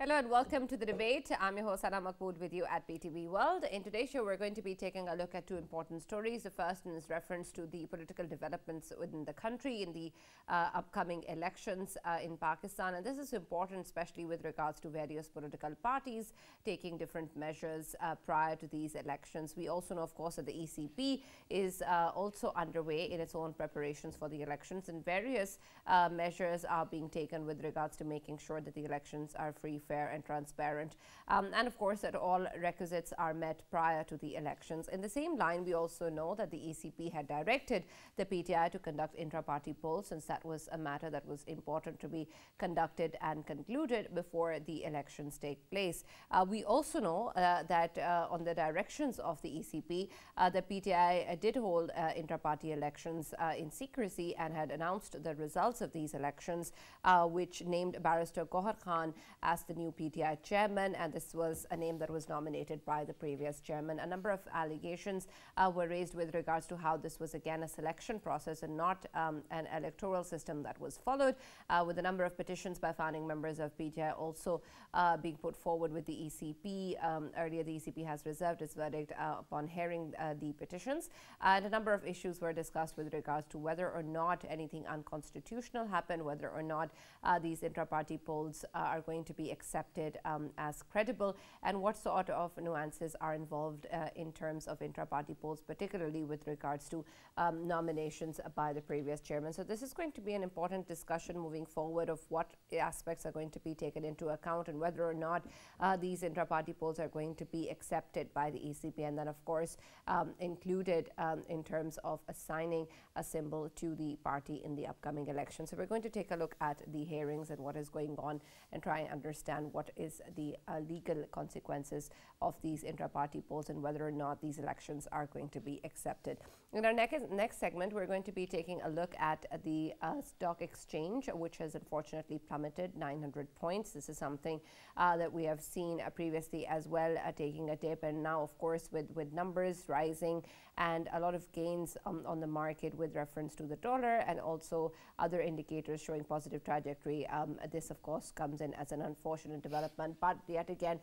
Hello and welcome to the debate. I'm your host Sana Mahmood with you at PTV World. In today's show, we're going to be taking a look at two important stories. The first one is reference to the political developments within the country in the upcoming elections in Pakistan. And this is important, especially with regards to various political parties taking different measures prior to these elections. We also know, of course, that the ECP is also underway in its own preparations for the elections, and various measures are being taken with regards to making sure that the elections are free, fair and transparent, and of course that all requisites are met prior to the elections. In the same line, we also know that the ECP had directed the PTI to conduct intra-party polls, since that was a matter that was important to be conducted and concluded before the elections take place. We also know that on the directions of the ECP, the PTI did hold intra-party elections in secrecy and had announced the results of these elections, which named Barrister Qadir Khan as the new PTI chairman, and this was a name that was nominated by the previous chairman. A number of allegations were raised with regards to how this was again a selection process and not an electoral system that was followed, with a number of petitions by founding members of PTI also being put forward with the ECP. Earlier, the ECP has reserved its verdict upon hearing the petitions, and a number of issues were discussed with regards to whether or not anything unconstitutional happened, whether or not these intra-party polls are going to be accepted as credible, and what sort of nuances are involved in terms of intra-party polls, particularly with regards to nominations by the previous chairman. So this is going to be an important discussion moving forward of what aspects are going to be taken into account and whether or not these intra-party polls are going to be accepted by the ECP, and then of course included in terms of assigning a symbol to the party in the upcoming election. So we're going to take a look at the hearings and what is going on and try and understand what is the legal consequences of these intra-party polls and whether or not these elections are going to be accepted. In our next segment, we're going to be taking a look at the stock exchange, which has unfortunately plummeted 900 points. This is something that we have seen previously as well, taking a dip, and now of course with numbers rising and a lot of gains on the market with reference to the dollar and also other indicators showing positive trajectory. This of course comes in as an unfortunate development, but yet again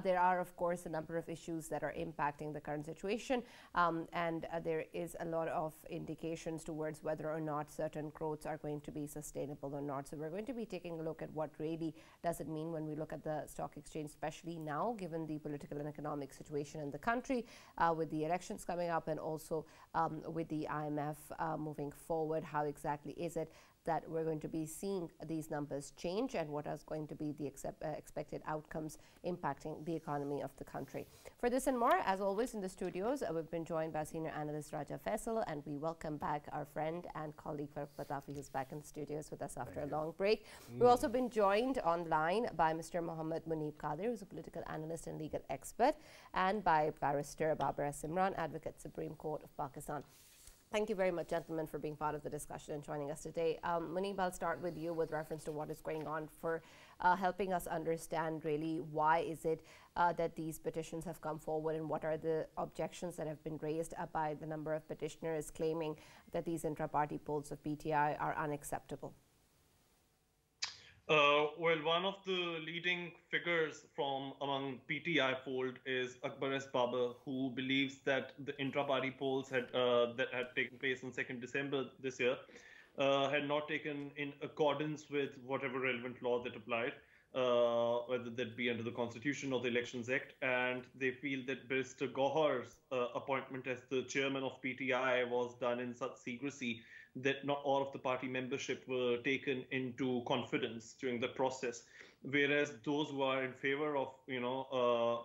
there are of course a number of issues that are impacting the current situation, and there is a lot of indications towards whether or not certain growths are going to be sustainable or not. So we're going to be taking a look at what really does it mean when we look at the stock exchange, especially now given the political and economic situation in the country, with the elections coming up and also with the IMF moving forward. How exactly is it that we're going to be seeing these numbers change, and what is going to be the expected outcomes impacting the economy of the country? For this and more, as always in the studios, we've been joined by senior analyst Raja Faisal, and we welcome back our friend and colleague Farrukh Pitafi, who's back in the studios with us after a long break. We've also been joined online by Mr. Muneeb Qadir, who's a political analyst and legal expert, and by Barrister Babar, Imran, Advocate, Supreme Court of Pakistan. Thank you very much, gentlemen, for being part of the discussion and joining us today. Muneeb, I'll start with you with reference to what is going on, for helping us understand really why is it that these petitions have come forward, and what are the objections that have been raised by the number of petitioners claiming that these intra-party polls of PTI are unacceptable. Well, one of the leading figures from among PTI fold is Babar, who believes that the intra-party polls that had taken place on 2nd December this year had not taken in accordance with whatever relevant law that applied, whether that be under the Constitution or the Elections Act. And they feel that Barrister Qadir's appointment as the chairman of PTI was done in such secrecy that not all of the party membership were taken into confidence during the process. Whereas those who are in favor of,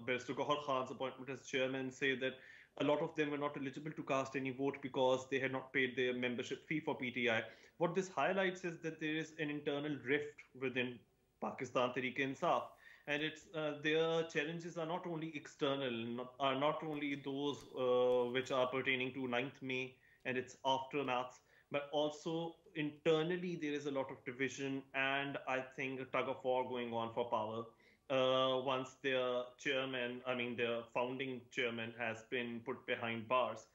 Barrister Qadir Khan's appointment as chairman say that a lot of them were not eligible to cast any vote because they had not paid their membership fee for PTI. What this highlights is that there is an internal rift within Pakistan Tehreek-e-Insaf, and their challenges are not only external, are not only those which are pertaining to 9th May and its aftermath, but also internally there is a lot of division and I think a tug of war going on for power. Once their founding chairman has been put behind bars.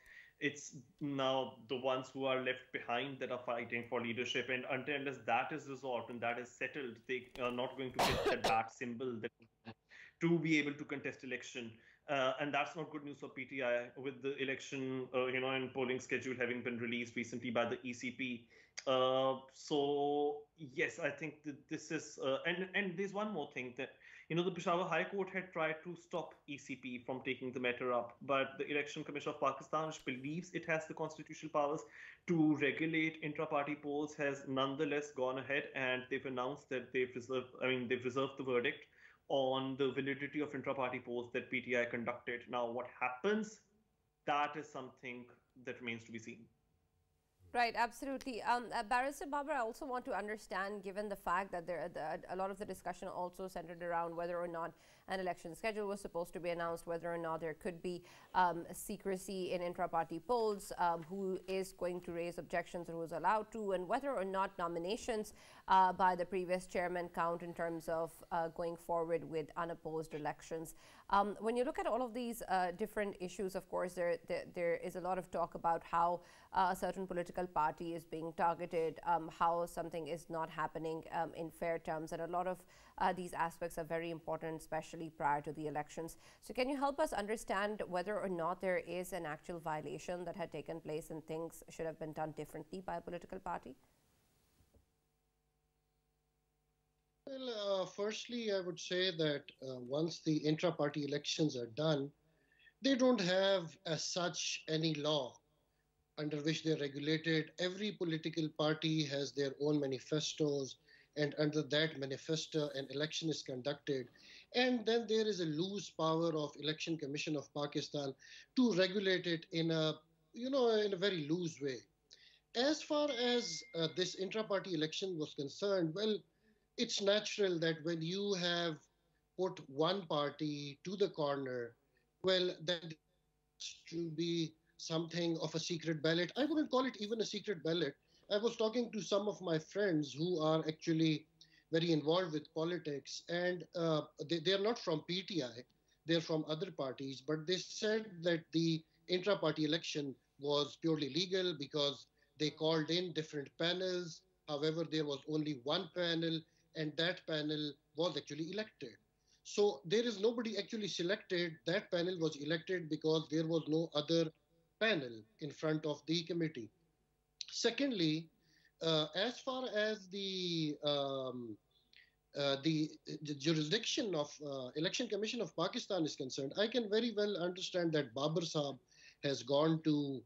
it's now the ones who are left behind that are fighting for leadership. And unless that is resolved and that is settled, they are not going to get that bat symbol that to be able to contest election. And that's not good news for PTI with the election, and polling schedule having been released recently by the ECP. So yes, I think that this is, and there's one more thing that, the Peshawar High Court had tried to stop ECP from taking the matter up, but the Election Commission of Pakistan, which believes it has the constitutional powers to regulate intra-party polls, has nonetheless gone ahead and they've announced that they've reserved the verdict on the validity of intra-party polls that PTI conducted. Now, what happens, that is something that remains to be seen. Right, absolutely. Barrister Babar, I also want to understand, given the fact that a lot of the discussion also centered around whether or not an election schedule was supposed to be announced, whether or not there could be secrecy in intra-party polls, who is going to raise objections and who is allowed to, and whether or not nominations by the previous chairman count in terms of going forward with unopposed elections. When you look at all of these different issues, of course, there is a lot of talk about how a certain political party is being targeted, how something is not happening in fair terms, and a lot of these aspects are very important, especially prior to the elections. So can you help us understand whether or not there is an actual violation that had taken place and things should have been done differently by a political party? Well, firstly, I would say that once the intra-party elections are done, they don't have as such any law under which they're regulated. Every political party has their own manifestos, and under that manifesto an election is conducted. And then there is a loose power of Election Commission of Pakistan to regulate it in a, in a very loose way. As far as this intra-party election was concerned, well, it's natural that when you have put one party to the corner, well, that to be something of a secret ballot. I wouldn't call it even a secret ballot. I was talking to some of my friends who are actually very involved with politics, and they're not from PTI, they're from other parties, but they said that the intra-party election was purely legal because they called in different panels. However, there was only one panel, and that panel was actually elected. So there is nobody actually selected. That panel was elected because there was no other panel in front of the committee. Secondly, as far as the jurisdiction of Election Commission of Pakistan is concerned, I can very well understand that Babar Saab has gone to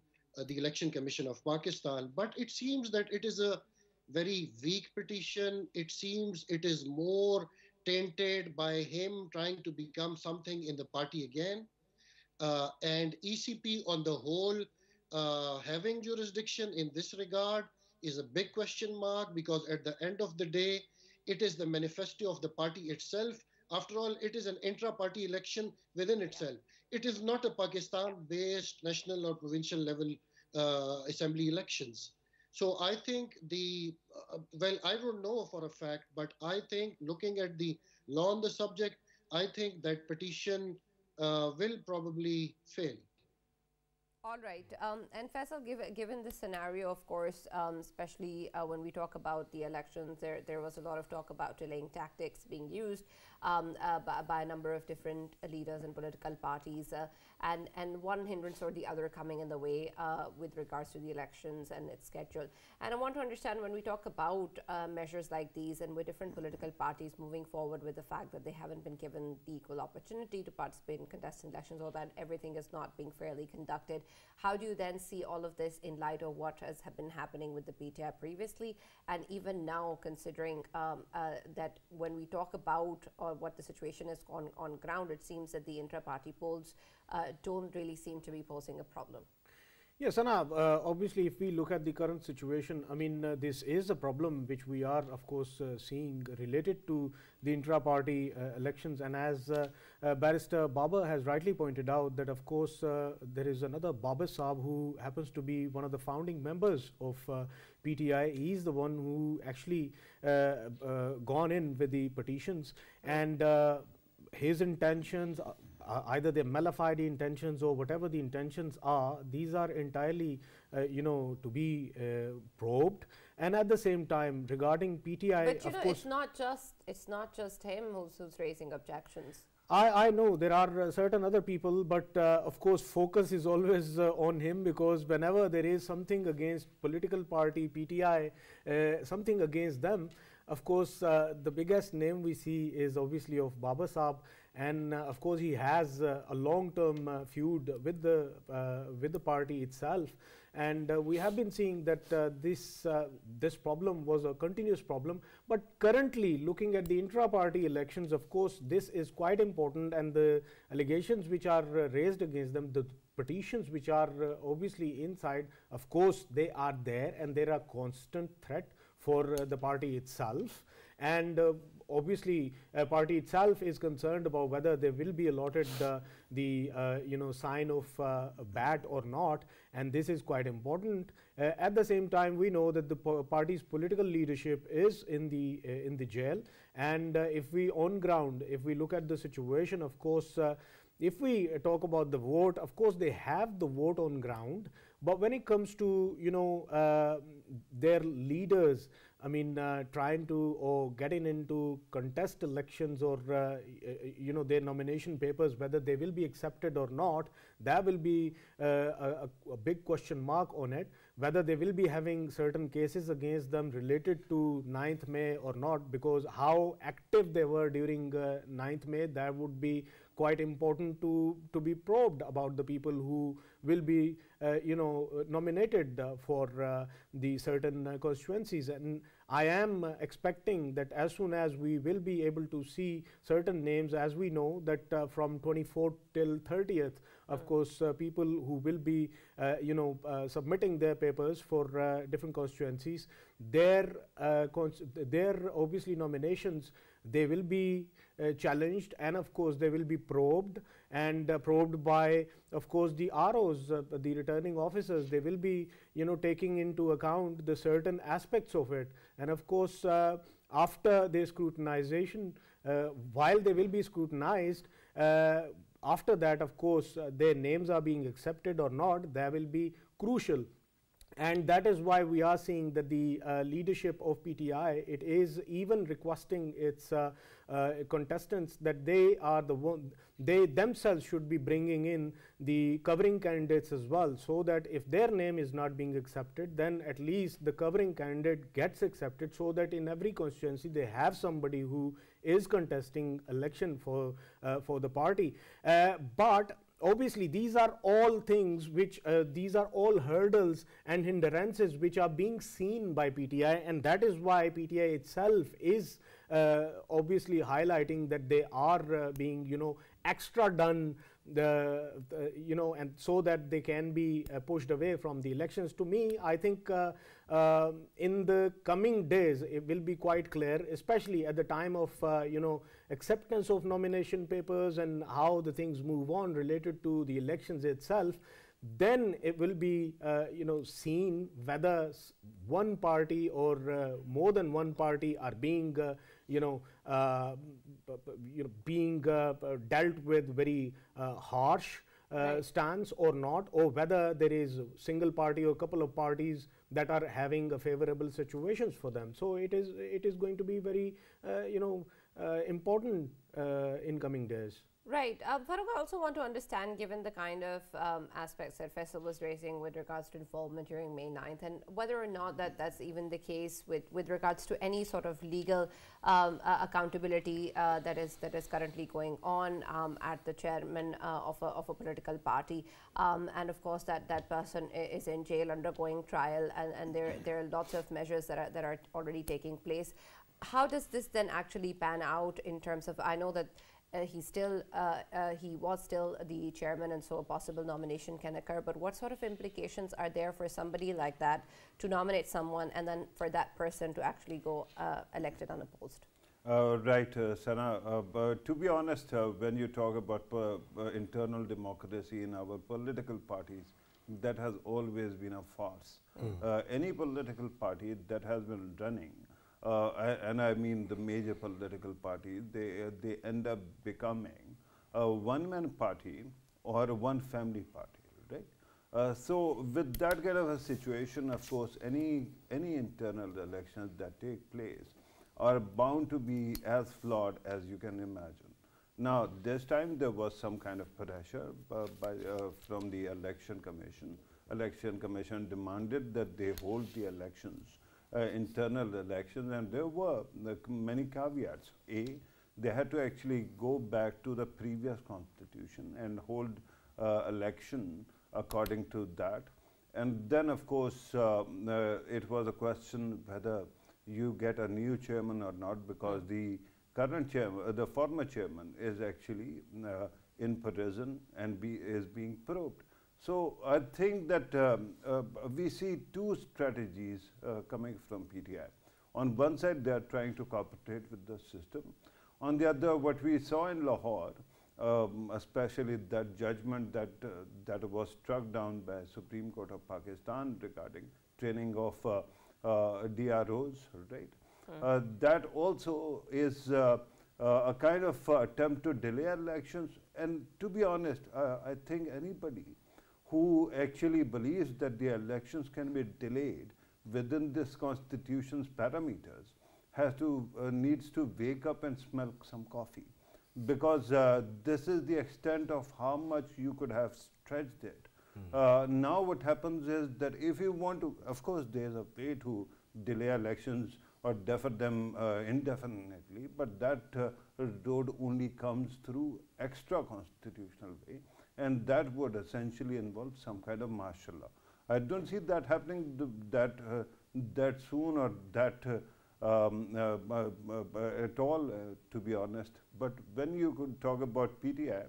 the Election Commission of Pakistan, but it seems that it is a very weak petition. It seems it is more tainted by him trying to become something in the party again. And ECP on the whole having jurisdiction in this regard is a big question mark, because at the end of the day, it is the manifesto of the party itself. After all, it is an intra-party election within itself. It is not a Pakistan-based national or provincial level assembly elections. So I think well, I don't know for a fact, but I think looking at the law on the subject, I think that petition will probably fail. All right. And Faisal, given the scenario, of course, especially when we talk about the elections, there was a lot of talk about delaying tactics being used by a number of different leaders and political parties, and one hindrance or the other coming in the way with regards to the elections and its schedule. And I want to understand, when we talk about measures like these and with different political parties moving forward with the fact that they haven't been given the equal opportunity to participate in contested elections, or that everything is not being fairly conducted, how do you then see all of this in light of what has been happening with the PTI previously, and even now, considering that when we talk about what the situation is on ground, it seems that the intra-party polls don't really seem to be posing a problem? Yes, Anna, obviously, if we look at the current situation, I mean, this is a problem which we are, of course, seeing related to the intra-party elections. And as Barrister Babar has rightly pointed out, that, of course, there is another Babar Saab who happens to be one of the founding members of PTI. He is the one who actually gone in with the petitions, and his intentions either they nullify the intentions or whatever the intentions are, these are entirely, to be probed. And at the same time, regarding PTI, but you of know, course, it's not just him who's raising objections. I know there are certain other people, but of course focus is always on him, because whenever there is something against political party PTI, something against them, of course the biggest name we see is obviously of Babar Saab, and of course he has a long-term feud with the party itself. And we have been seeing that this problem was a continuous problem. But currently, looking at the intra-party elections, of course, this is quite important, and the allegations which are raised against them, the petitions which are obviously inside, of course, they are there, and they are a constant threat for the party itself. And obviously, party itself is concerned about whether they will be allotted the sign of bat or not, and this is quite important. At the same time, we know that the party's political leadership is in the jail, and if we on ground, if we look at the situation, of course, if we talk about the vote, of course they have the vote on ground, but when it comes to their leaders, I mean, trying to or getting into contest elections, or their nomination papers, whether they will be accepted or not, there will be a big question mark on it. Whether they will be having certain cases against them related to 9th May or not, because how active they were during 9th May, that would be quite important to be probed about the people who will be nominated for the certain constituencies. And I am expecting that as soon as we will be able to see certain names, as we know that from 24th till 30th, of course, people who will be submitting their papers for different constituencies, their obviously nominations, they will be challenged, and of course they will be probed, and probed by, of course, the ROs, the returning officers. They will be taking into account the certain aspects of it, and of course after their scrutinization, while they will be scrutinized, after that, of course, their names are being accepted or not, that will be crucial. And that is why we are seeing that the leadership of PTI, it is even requesting its contestants that they are the one, they themselves should be bringing in the covering candidates as well, so that if their name is not being accepted, then at least the covering candidate gets accepted, so that in every constituency they have somebody who is contesting election for the party. But obviously these are all things which these are all hurdles and hindrances which are being seen by PTI, and that is why PTI itself is obviously highlighting that they are being extra done, and so that they can be pushed away from the elections. To me, I think in the coming days it will be quite clear, especially at the time of acceptance of nomination papers and how the things move on related to the elections itself. Then it will be seen whether one party or more than one party are being being dealt with very harsh stance or not, or whether there is a single party or a couple of parties that are having a favorable situations for them. So it is going to be very important in coming days. Right. Farrukh, I also want to understand, given the kind of aspects that Faisal was raising with regards to involvement during May 9th, and whether or not that's even the case with regards to any sort of legal accountability that is currently going on at the chairman of a political party, and of course that person is in jail undergoing trial, and there are lots of measures that are already taking place. How does this then actually pan out in terms of, I know that he was still the chairman, and so a possible nomination can occur, but what sort of implications are there for somebody like that to nominate someone and then for that person to actually go elected unopposed? Right, Sana. To be honest, when you talk about internal democracy in our political parties, that has always been a farce. Any political party that has been running, and I mean the major political parties, they end up becoming a one-man party or a one-family party, right? So with that kind of a situation, of course, any internal elections that take place are bound to be as flawed as you can imagine. Now, this time there was some kind of pressure from the election commission. Election commission demanded that they hold the elections, internal elections, and there were many caveats. A, they had to actually go back to the previous constitution and hold election according to that. And then, of course, it was a question whether you get a new chairman or not, because the current chairman, the former chairman, is actually in prison and is being probed. So I think that we see two strategies coming from PTI. On one side, they are trying to cooperate with the system. On the other, what we saw in Lahore, especially that judgment that was struck down by Supreme Court of Pakistan regarding training of DROs, right? That also is a kind of attempt to delay elections. And to be honest, I think anybody who actually believes that the elections can be delayed within this constitution's parameters needs to wake up and smell some coffee, because this is the extent of how much you could have stretched it. Now what happens is that if you want to, of course there is a way to delay elections or defer them indefinitely, but that road only comes through extra constitutional way, and that would essentially involve some kind of martial law. I don't see that happening that soon or that at all, to be honest. But when you could talk about PTI,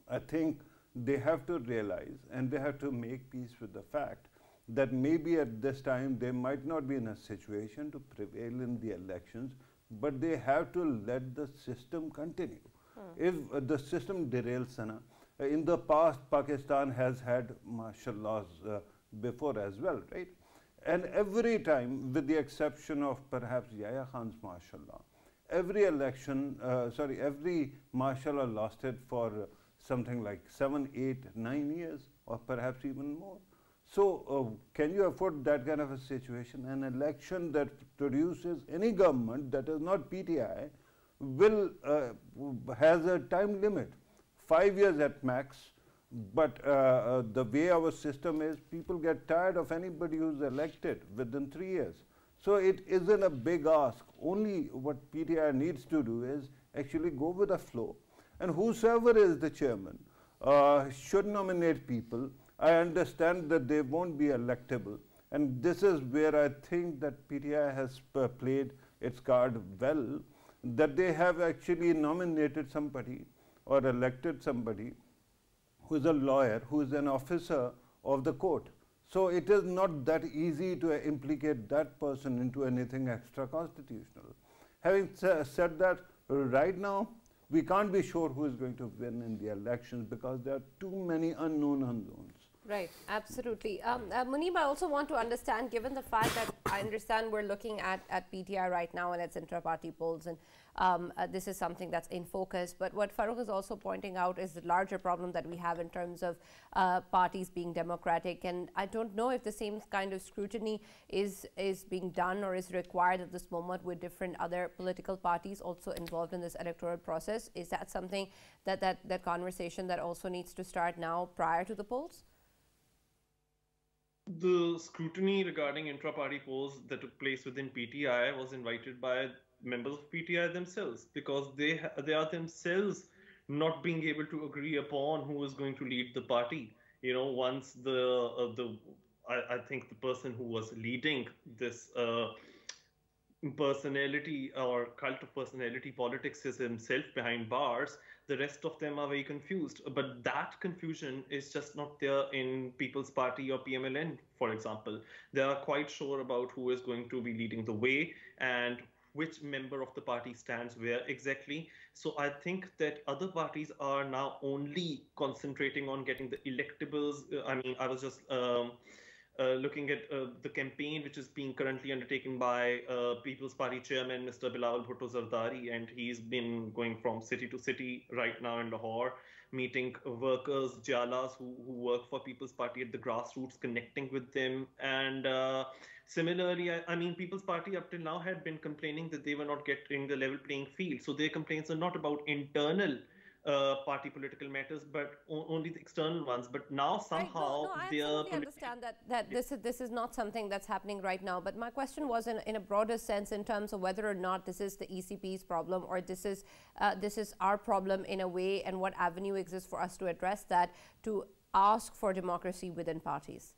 I think they have to realize and they have to make peace with the fact that maybe at this time they might not be in a situation to prevail in the elections, but they have to let the system continue. If the system derails, in the past Pakistan has had martial laws before as well, right? And every time, with the exception of perhaps Yahya Khan's martial law, every every martial law lasted for something like 7, 8, 9 years, or perhaps even more. So can you afford that kind of a situation? An election that produces any government that is not PTI has a time limit, 5 years at max. But the way our system is, people get tired of anybody who's elected within 3 years. So it isn't a big ask. Only what PTI needs to do is actually go with the flow. And whosoever is the chairman should nominate people. I understand that they won't be electable. And this is where I think that PTI has played its card well, that they have actually nominated somebody or elected somebody who is a lawyer, who is an officer of the court. So it is not that easy to implicate that person into anything extra constitutional. Having said that, right now, we can't be sure who is going to win in the elections because there are too many unknown unknowns. Right, absolutely. Muneeb, I also want to understand, given the fact that I understand we're looking at PTI right now and its intra-party polls, and this is something that's in focus, but what Farrukh is also pointing out is the larger problem that we have in terms of parties being democratic, and I don't know if the same kind of scrutiny is being done or is required at this moment with different other political parties also involved in this electoral process. Is that something that conversation that also needs to start now prior to the polls? The scrutiny regarding intra-party polls that took place within PTI was invited by members of PTI themselves, because they are themselves not being able to agree upon who is going to lead the party. You know, once I think the person who was leading this personality or cult of personality politics is himself behind bars, the rest of them are very confused. But that confusion is just not there in People's Party or PMLN, for example. They are quite sure about who is going to be leading the way and which member of the party stands where exactly. So I think that other parties are now only concentrating on getting the electables. I mean, I was just looking at the campaign which is being currently undertaken by People's Party Chairman Mr. Bilal Bhutto Zardari, and he's been going from city to city right now in Lahore, meeting workers, jalas who work for People's Party at the grassroots, connecting with them. And similarly, I mean, People's Party up till now had been complaining that they were not getting the level playing field. So their complaints are not about internal party political matters, but only the external ones. But now somehow I their absolutely understand that this is not something that's happening right now. But my question was in a broader sense in terms of whether or not this is the ECP's problem or this is our problem in a way, and what avenue exists for us to address that, to ask for democracy within parties.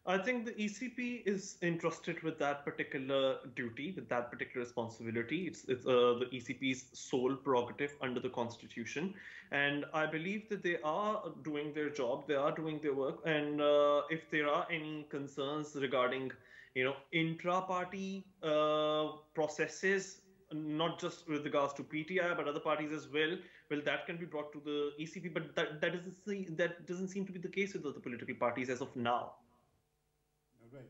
I think the ECP is entrusted with that particular duty, with that particular responsibility. It's the ECP's sole prerogative under the Constitution, and I believe that they are doing their job, they are doing their work. And if there are any concerns regarding, intra-party processes, not just with regards to PTI but other parties as well, that can be brought to the ECP. But that doesn't seem to be the case with other political parties as of now. Right.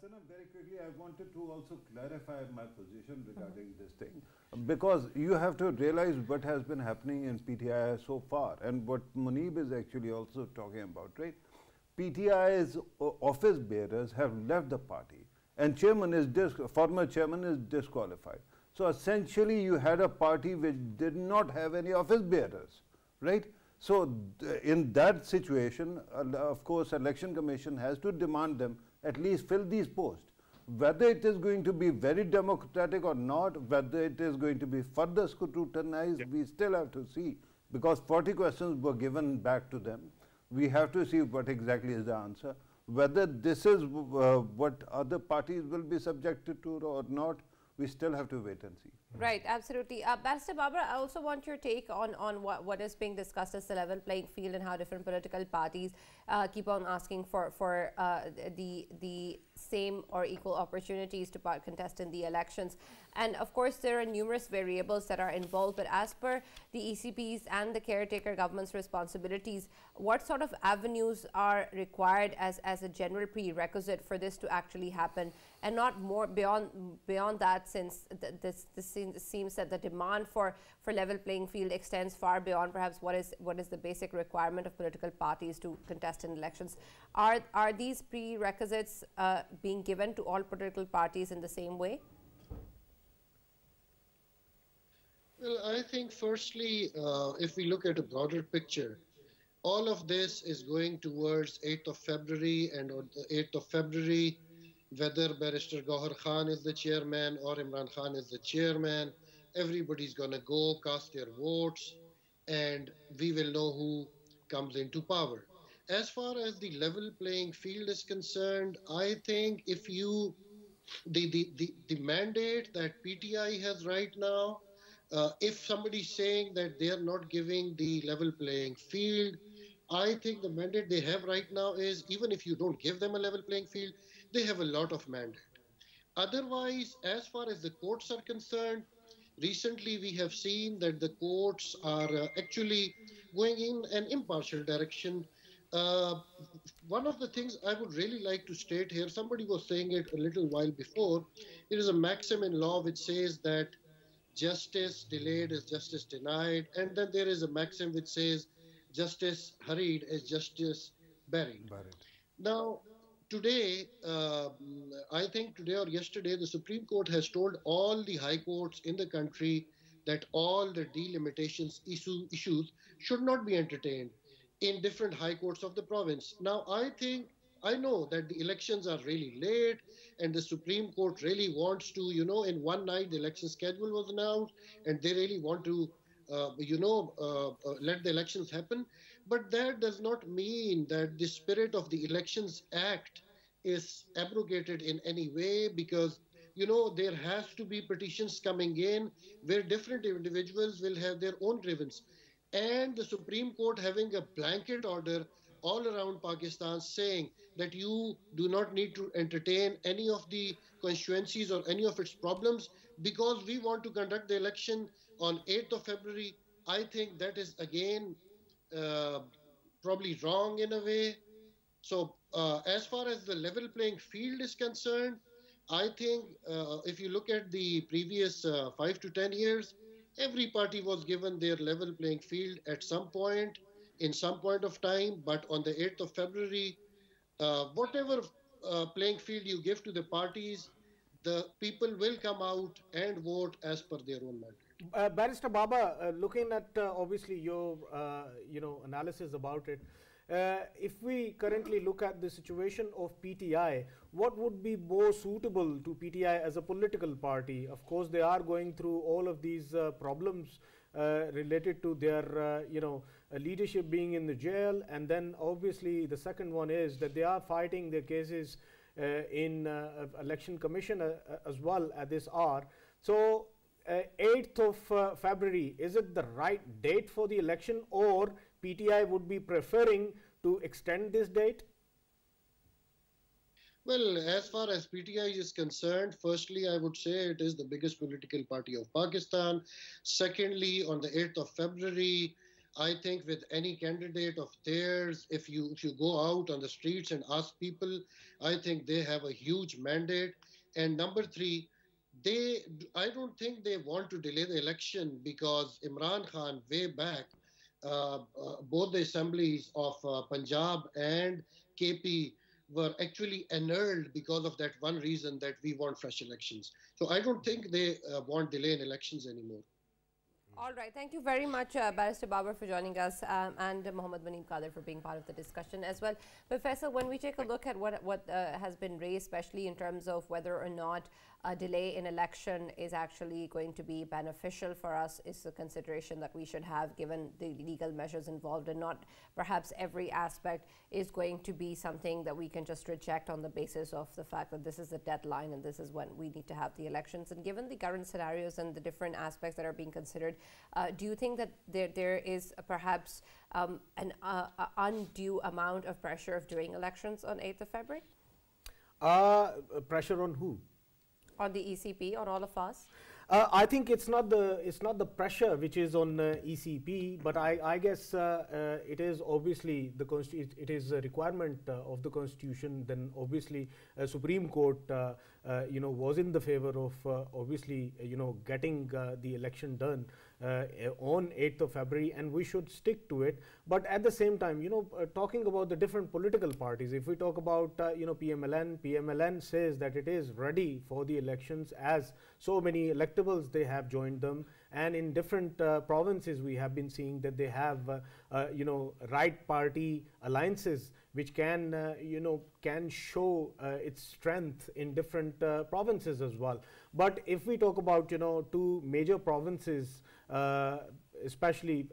Sana, very quickly, I wanted to also clarify my position regarding this thing, because you have to realize what has been happening in PTI so far and what Muneeb is actually also talking about, right? PTI's office bearers have left the party and former chairman is disqualified. So essentially you had a party which did not have any office bearers, right? So in that situation, of course, Election Commission has to demand them at least fill these posts. Whether it is going to be very democratic or not, whether it is going to be further scrutinized, we still have to see, because 40 questions were given back to them. We have to see what exactly is the answer. Whether this is what other parties will be subjected to or not, we still have to wait and see. Right, absolutely. Barrister Babar, I also want your take on what is being discussed as the level playing field and how different political parties keep on asking for the same or equal opportunities to contest in the elections. And of course, there are numerous variables that are involved, but as per the ECP's and the caretaker government's responsibilities, what sort of avenues are required as a general prerequisite for this to actually happen, and not more beyond that, since this seems that the demand for level playing field extends far beyond perhaps what is the basic requirement of political parties to contest in elections. Are these prerequisites being given to all political parties in the same way? Well, I think firstly, if we look at a broader picture, all of this is going towards 8th of February, and on the 8th of February, whether Barrister Gohar Khan is the chairman or Imran Khan is the chairman, everybody's going to go cast their votes, and we will know who comes into power. As far as the level playing field is concerned, I think if you, the mandate that PTI has right now, if somebody's saying that they are not giving the level playing field, I think the mandate they have right now is, even if you don't give them a level playing field, they have a lot of mandate. Otherwise, as far as the courts are concerned, recently we have seen that the courts are actually going in an impartial direction. One of the things I would really like to state here, somebody was saying it a little while before, it is a maxim in law which says that justice delayed is justice denied, and then there is a maxim which says justice hurried is justice buried. Now, today, I think today or yesterday, the Supreme Court has told all the high courts in the country that all the delimitations issues should not be entertained in different high courts of the province. Now, I know that the elections are really late and the Supreme Court really wants to, in one night the election schedule was announced and they really want to, let the elections happen. But that does not mean that the spirit of the Elections Act is abrogated in any way, because, there has to be petitions coming in where different individuals will have their own grievance. And the Supreme Court having a blanket order all around Pakistan saying that you do not need to entertain any of the constituencies or any of its problems because we want to conduct the election on 8th of February, I think that is again probably wrong in a way. So as far as the level playing field is concerned, I think if you look at the previous 5 to 10 years, every party was given their level playing field at some point, in some point of time. But on the 8th of February, whatever playing field you give to the parties, the people will come out and vote as per their own mandate. Barrister Baba, looking at obviously your analysis about it, if we currently look at the situation of PTI, what would be more suitable to PTI as a political party? Of course, they are going through all of these problems related to their leadership being in the jail, and then obviously the second one is that they are fighting their cases in election commission as well at this hour. So 8th of February, is it the right date for the election, or PTI would be preferring to extend this date? Well, as far as PTI is concerned, firstly, I would say it is the biggest political party of Pakistan. Secondly, on the 8th of February, I think with any candidate of theirs, if you go out on the streets and ask people, I think they have a huge mandate. And number three, I don't think they want to delay the election, because Imran Khan way back, both the assemblies of Punjab and KP were actually annulled because of that one reason, that we want fresh elections. So I don't think they want delay in elections anymore. All right. Thank you very much, Barrister Babar, for joining us, and Muhammad Muneeb Qadir for being part of the discussion as well. But Faisal, when we take a look at what has been raised, especially in terms of whether or not a delay in election is actually going to be beneficial for us, is a consideration that we should have, given the legal measures involved, and not perhaps every aspect is going to be something that we can just reject on the basis of the fact that this is the deadline and this is when we need to have the elections. And given the current scenarios and the different aspects that are being considered, do you think that there is perhaps an undue amount of pressure of doing elections on 8th of February? Pressure on who? On the ECP, on all of us? I think it's not the pressure which is on ECP, but I guess it is obviously it is a requirement of the Constitution. Then obviously Supreme Court was in the favor of obviously getting the election done on 8th of February, and we should stick to it. But at the same time, talking about the different political parties, if we talk about PMLN says that it is ready for the elections, as so many electables they have joined them, and in different provinces we have been seeing that they have right party alliances which can show its strength in different provinces as well. But if we talk about two major provinces, especially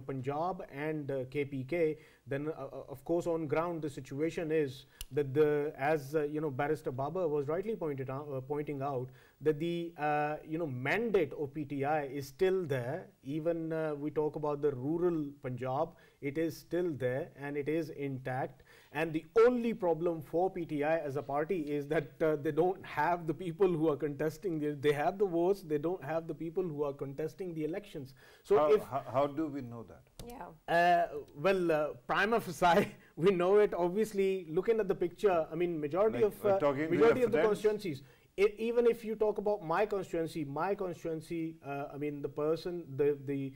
Punjab and KPK, then of course on ground the situation is that as Barrister Babar was rightly pointing out, that the mandate of PTI is still there. Even we talk about the rural Punjab, it is still there and it is intact. And the only problem for PTI as a party is that they don't have the people who are contesting. They have the votes, they don't have the people who are contesting the elections. So how do we know that? Yeah. Well, prima facie, we know it. Obviously, looking at the picture, I mean, majority of the constituencies. Even if you talk about my constituency, I mean, the person, the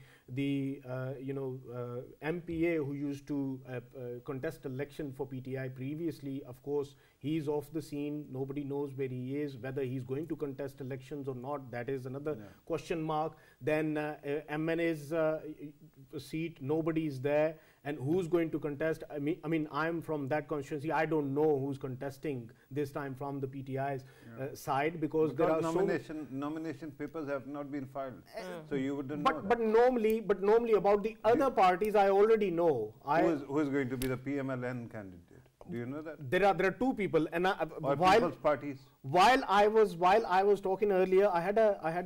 MPA who used to contest election for PTI previously, of course, he's off the scene. Nobody knows where he is, whether he's going to contest elections or not. That is another question mark. Then MNA's seat, nobody is there. And who's going to contest? I mean, I'm from that constituency. I don't know who's contesting this time from the PTI's side, because there are nomination papers have not been filed, so you wouldn't know. But normally about the other parties, I already know. Who is going to be the PMLN candidate? Do you know that? There are two people, and people's parties. While I was talking earlier, I had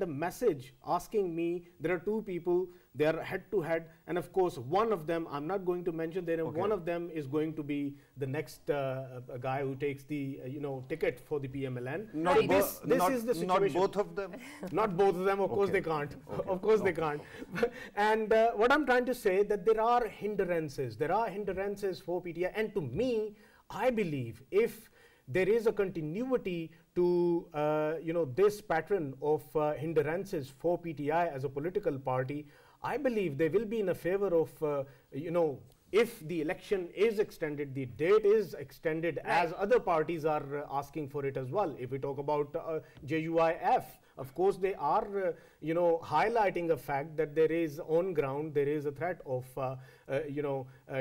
a message asking me. There are two people They are head to head, and of course, one of them, I'm not going to mention their name, one of them is going to be the next guy who takes the ticket for the PMLN. Not So this is the situation. Not both of them? Not both of them, of course they can't. Of course they can't. And what I'm trying to say that there are hindrances. There are hindrances for PTI, and to me, I believe if there is a continuity to this pattern of hindrances for PTI as a political party, I believe they will be in a favor of if the election is extended, the date is extended, as other parties are asking for it as well. If we talk about JUIF, of course they are highlighting a fact that there is on ground, there is a threat of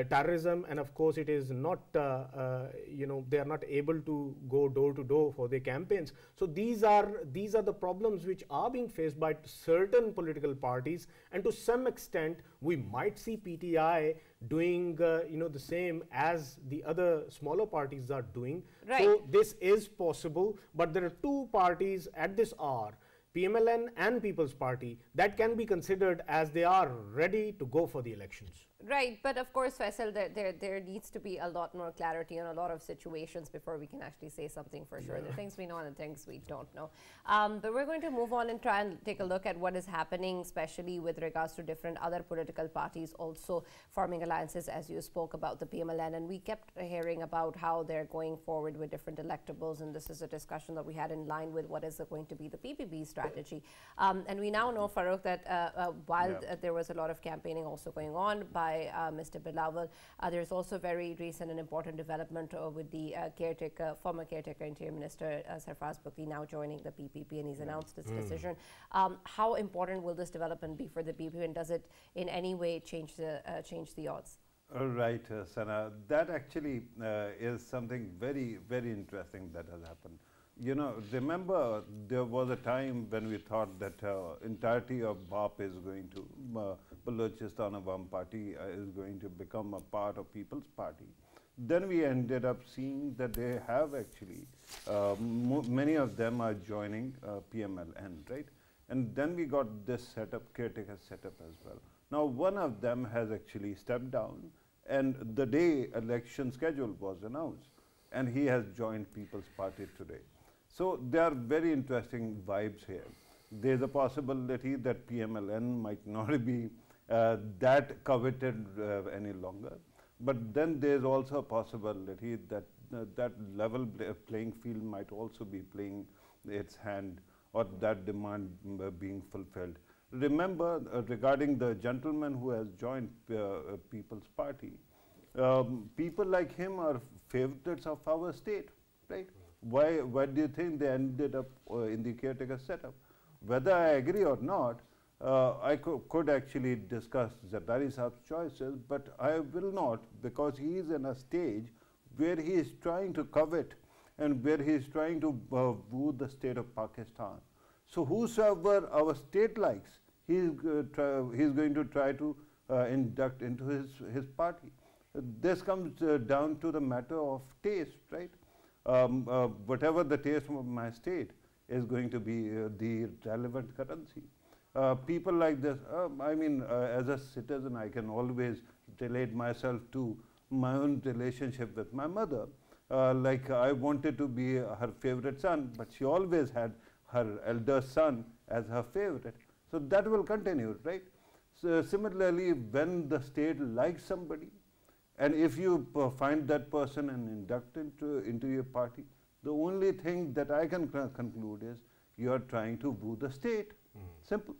terrorism, and of course it is not they are not able to go door to door for their campaigns. So these are the problems which are being faced by certain political parties, and to some extent we might see PTI doing the same as the other smaller parties are doing. Right. So this is possible, but there are two parties at this hour, PMLN and People's Party, that can be considered as they are ready to go for the elections. Right, but of course, Faisal, there needs to be a lot more clarity on a lot of situations before we can actually say something for sure. There are things we know and things we don't know. But we're going to move on and try and take a look at what is happening, especially with regards to different other political parties also forming alliances, as you spoke about the PMLN. And we kept hearing about how they're going forward with different electables, and this is a discussion that we had in line with what is going to be the PPP strategy. And we now know, Farrukh, that while there was a lot of campaigning also going on by Mr. Bilawal, there's also very recent and important development with the former caretaker Interior Minister Sarfraz Bhatti now joining the PPP, and he's announced his decision. How important will this development be for the PPP, and does it in any way change the odds? Right, Sana. That actually is something very, very interesting that has happened. Remember there was a time when we thought that entirety of BAP is going to, Balochistan Awam Party is going to become a part of People's Party. Then we ended up seeing that they have actually, many of them are joining PMLN, right? And then we got this setup, caretaker setup as well. Now one of them has actually stepped down, and the day election schedule was announced, and he has joined People's Party today. So there are very interesting vibes here. There's a possibility that PMLN might not be that coveted any longer. But then there's also a possibility that that level playing field might also be playing its hand, or that demand being fulfilled. Remember, regarding the gentleman who has joined People's Party, people like him are favorites of our state, right? Why do you think they ended up in the caretaker setup? Whether I agree or not, I could actually discuss Zardari Saab's choices, but I will not, because he is in a stage where he is trying to covet and where he is trying to woo the state of Pakistan. So whosoever our state likes, he is going to try to induct into his party. This comes down to the matter of taste, right? Whatever the taste of my state is going to be the relevant currency. People like this, as a citizen, I can always relate myself to my own relationship with my mother. Like I wanted to be her favorite son, but she always had her elder son as her favorite. So that will continue, right? So similarly, when the state likes somebody, and if you find that person and induct into your party, the only thing that I can conclude is you are trying to woo the state. Simple.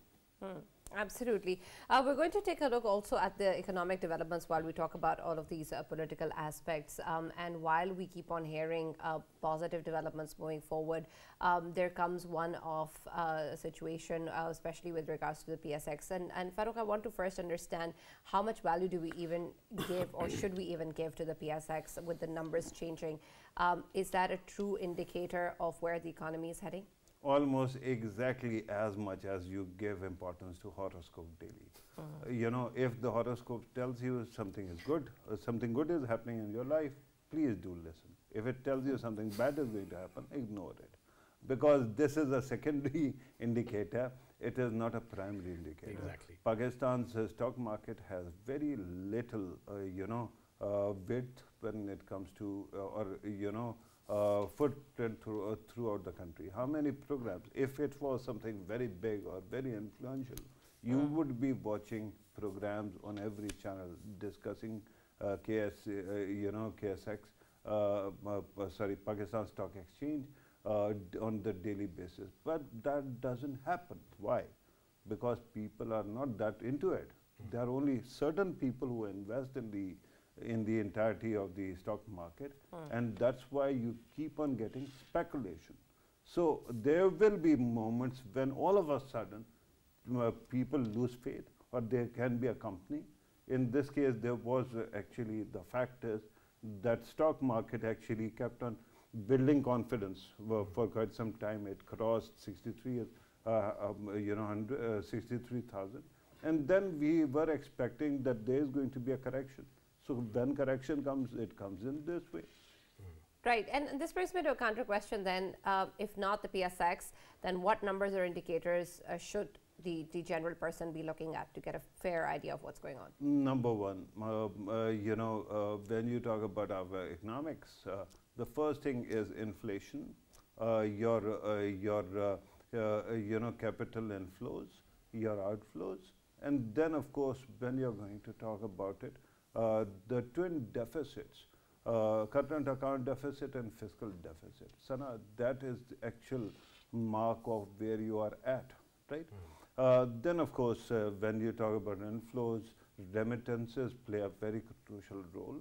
Absolutely. We're going to take a look also at the economic developments while we talk about all of these political aspects. And while we keep on hearing positive developments moving forward, there comes one of situation, especially with regards to the PSX. And Farrukh, I want to first understand how much value do we even give, or should we even give, to the PSX with the numbers changing? Is that a true indicator of where the economy is heading? Almost exactly as much as you give importance to horoscope daily. You know, if the horoscope tells you something is good, something good is happening in your life, please do listen. If it tells you something bad is going to happen, ignore it. Because this is a secondary indicator. it is not a primary indicator. Exactly. Pakistan's stock market has very little, width when it comes to, footprint throughout the country. How many programs? If it was something very big or very influential, you would be watching programs on every channel discussing KSX, Pakistan Stock Exchange on the daily basis. But that doesn't happen. Why? Because people are not that into it. There are only certain people who invest in the entirety of the stock market, and that's why you keep on getting speculation. So there will be moments when all of a sudden people lose faith, or there can be a company. In this case, there was actually the fact is that stock market actually kept on building confidence for quite some time. It crossed 63,000, and then we were expecting that there is going to be a correction. So when correction comes, it comes in this way. Right, and this brings me to a counter question then. If not the PSX, then what numbers or indicators should the general person be looking at to get a fair idea of what's going on? Number one, when you talk about our economics, the first thing is inflation, your capital inflows, your outflows, and then of course when you're going to talk about it, the twin deficits, current account deficit and fiscal deficit. Sana, that is the actual mark of where you are at, right? Then of course, when you talk about inflows, remittances play a very crucial role,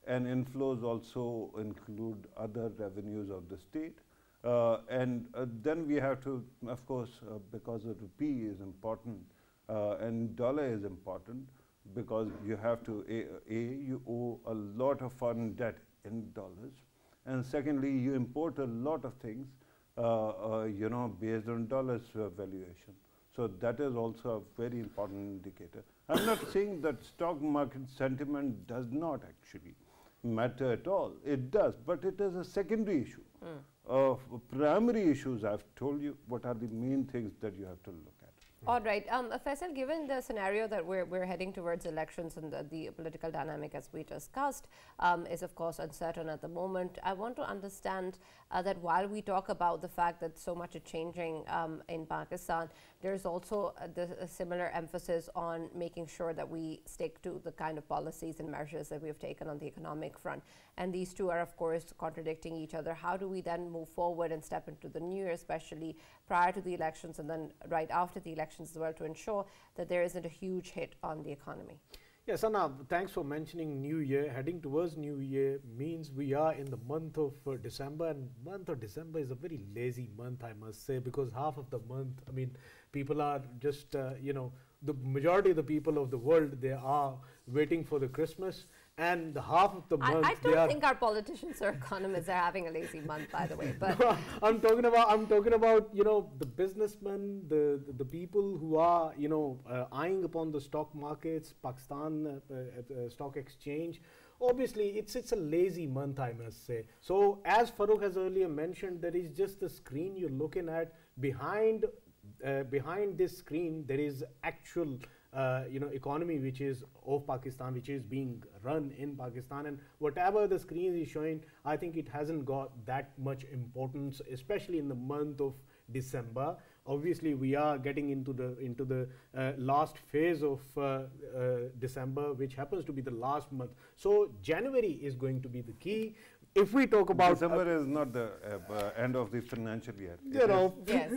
and inflows also include other revenues of the state. Then we have to, of course, because the rupee is important and dollar is important, because you have to, you owe a lot of foreign debt in dollars, and secondly, you import a lot of things, based on dollars valuation. So that is also a very important indicator. I'm not saying that stock market sentiment does not actually matter at all. It does, but it is a secondary issue. Primary issues, I've told you what are the main things that you have to look at. All right. Faisal, given the scenario that we're heading towards elections and the political dynamic, as we discussed, is of course uncertain at the moment, I want to understand that while we talk about the fact that so much is changing in Pakistan, there's also a similar emphasis on making sure that we stick to the kind of policies and measures that we have taken on the economic front. And these two are, of course, contradicting each other. How do we then move forward and step into the new year, especially prior to the elections and then right after the elections as well, to ensure that there isn't a huge hit on the economy? Yes, Anna, thanks for mentioning New Year. Heading towards New Year means we are in the month of December, and month of December is a very lazy month, I must say, because half of the month, I mean, people are just, the majority of the people of the world, they are waiting for the Christmas, and the half of the month. I don't think our politicians or economists are having a lazy month, by the way. But no, I'm talking about the businessmen, the people who are eyeing upon the stock markets, Pakistan Stock Exchange. Obviously, it's a lazy month, I must say. So, as Farrukh has earlier mentioned, there is just the screen you're looking at. Behind this screen, there is actual economy which is of Pakistan, which is being run in Pakistan, and whatever the screen is showing, I think it hasn't got that much importance, especially in the month of December. Obviously, we are getting into the last phase of December, which happens to be the last month. So January is going to be the key. If we talk about December is not the end of the financial year. yes.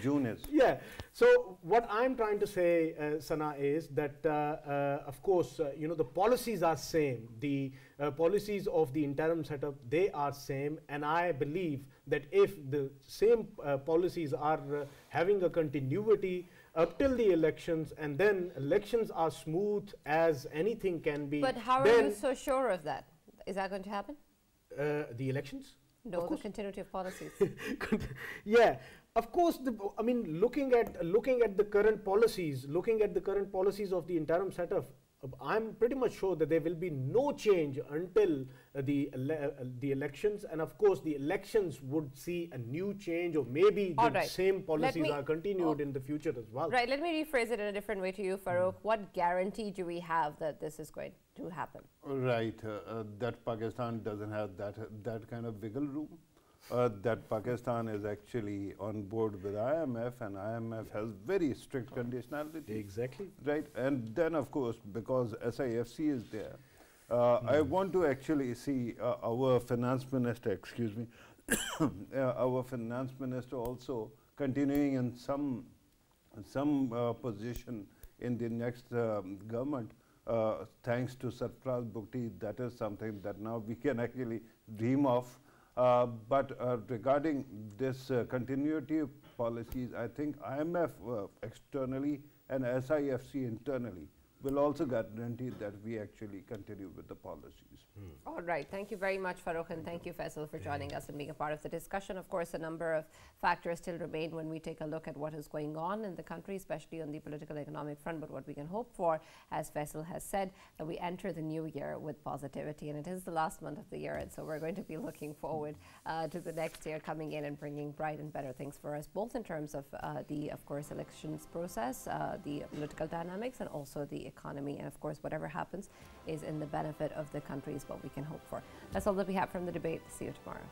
June is. Yeah. So what I'm trying to say, Sana, is that of course the policies are same. The policies of the interim setup, they are same, and I believe that if the same policies are having a continuity up till the elections, and then elections are smooth as anything can be. But how are you so sure of that? Is that going to happen? The elections? No, the continuity of policies. Yeah, of course. Looking at the current policies, of the interim setup, I'm pretty much sure that there will be no change until the elections, and of course the elections would see a new change, or maybe the same policies are continued in the future as well. Right, let me rephrase it in a different way to you, Farrukh. What guarantee do we have that this is going to happen? Right, that Pakistan doesn't have that kind of wiggle room. That Pakistan is actually on board with IMF, and IMF has very strict conditionality. Exactly. Right, and then of course, because SIFC is there, I want to actually see our finance minister, excuse me, our finance minister also continuing in some position in the next government, thanks to Sarfraz Bhukti. That is something that now we can actually dream of. But regarding this continuity of policies, I think IMF externally and SIFC internally will also guarantee that we actually continue with the policies. All right. Thank you very much, Farrukh, and thank you, Faisal, for joining us and being a part of the discussion. Of course, a number of factors still remain when we take a look at what is going on in the country, especially on the political economic front. But what we can hope for, as Faisal has said, that we enter the new year with positivity. And it is the last month of the year, and so we're going to be looking forward to the next year coming in and bringing bright and better things for us, both in terms of of course, elections process, the political dynamics, and also the economy. And of course, whatever happens is in the benefit of the country is what we can hope for. That's all that we have from the debate. See you tomorrow.